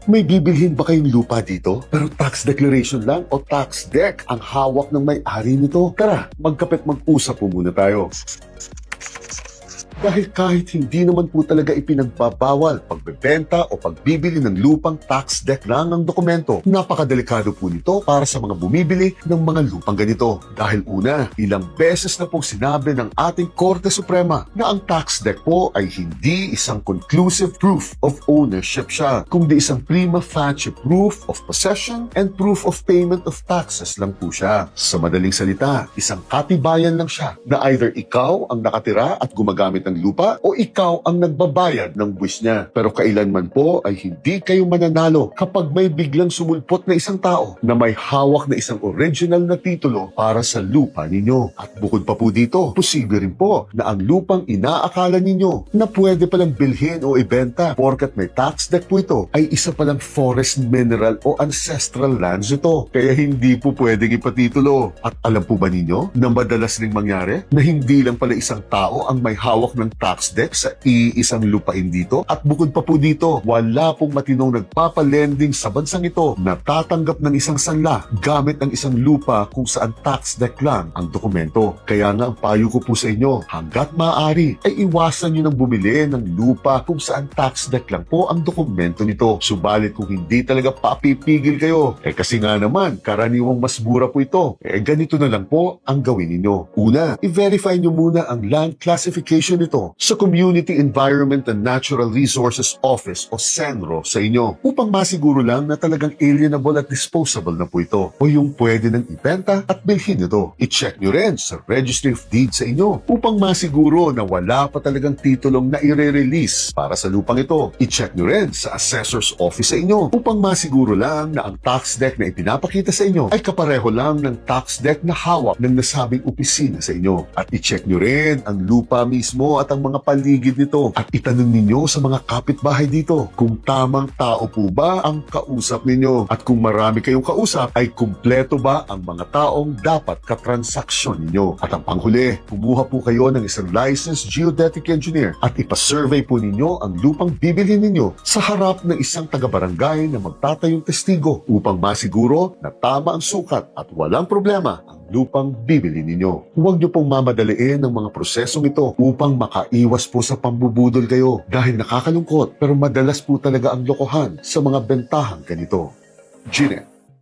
May bibilhin ba kayong lupa dito? Pero tax declaration lang o tax deck ang hawak ng may-ari nito? Tara, magkapit mag-usap po muna tayo. Dahil kahit hindi naman po talaga ipinagbabawal pagbebenta o pagbibili ng lupang tax deck lang ang dokumento, napakadelikado po nito para sa mga bumibili ng mga lupang ganito. Dahil una, ilang beses na pong sinabi ng ating Korte Suprema na ang tax deck po ay hindi isang conclusive proof of ownership siya, kundi isang prima facie proof of possession and proof of payment of taxes lang po siya. Sa madaling salita, isang katibayan lang siya na either ikaw ang nakatira at gumagamit ng lupa o ikaw ang nagbabayad ng buwis niya. Pero kailanman po ay hindi kayo mananalo kapag may biglang sumulpot na isang tao na may hawak na isang original na titulo para sa lupa ninyo. At bukod pa po dito, posible rin po na ang lupang inaakala ninyo na pwede palang bilhin o ibenta porkat may tax deck po ito ay isa palang forest mineral o ancestral lands ito. Kaya hindi po pwedeng ipatitulo. At alam po ba ninyo na madalas ring mangyari na hindi lang pala isang tao ang may hawak ng tax deck sa iisang lupain dito? At bukod pa po dito, wala pong matinong nagpapalending sa bansang ito na tatanggap ng isang sanla gamit ng isang lupa kung saan tax deck lang ang dokumento. Kaya nga ang payo ko po sa inyo, hanggat maaari ay iwasan nyo nang bumili ng lupa kung saan tax deck lang po ang dokumento nito. Subalit kung hindi talaga papipigil kayo, kasi nga naman, karaniwang mas mura po ito, ganito na lang po ang gawin ninyo. Una, i-verify nyo muna ang land classification nito sa Community Environment and Natural Resources Office o CENRO sa inyo upang masiguro lang na talagang alienable at disposable na po ito o yung pwede nang ibenta at bilhin ito. I-check nyo rin sa Registry of Deeds sa inyo upang masiguro na wala pa talagang titulong na i-release para sa lupang ito. I-check nyo rin sa Assessor's Office sa inyo upang masiguro lang na ang tax deck na ipinapakita sa inyo ay kapareho lang ng tax deck na hawak ng nasabing opisina sa inyo. At i-check nyo rin ang lupa mismo at ang mga paligid nito at itanong ninyo sa mga kapitbahay dito kung tamang tao po ba ang kausap ninyo at kung marami kayong kausap ay kumpleto ba ang mga taong dapat katransaksyon ninyo. At ang panghuli, kumuha po kayo ng isang licensed geodetic engineer at ipasurvey po ninyo ang lupang bibilhin ninyo sa harap ng isang taga-barangay na magtatayong testigo upang masiguro na tama ang sukat at walang problema ang lupang bibili ninyo. Huwag niyo pong mamadaliin ang mga prosesong ito upang makaiwas po sa pambubudol kayo dahil nakakalungkot pero madalas po talaga ang lokohan sa mga bentahang ganito. Gine.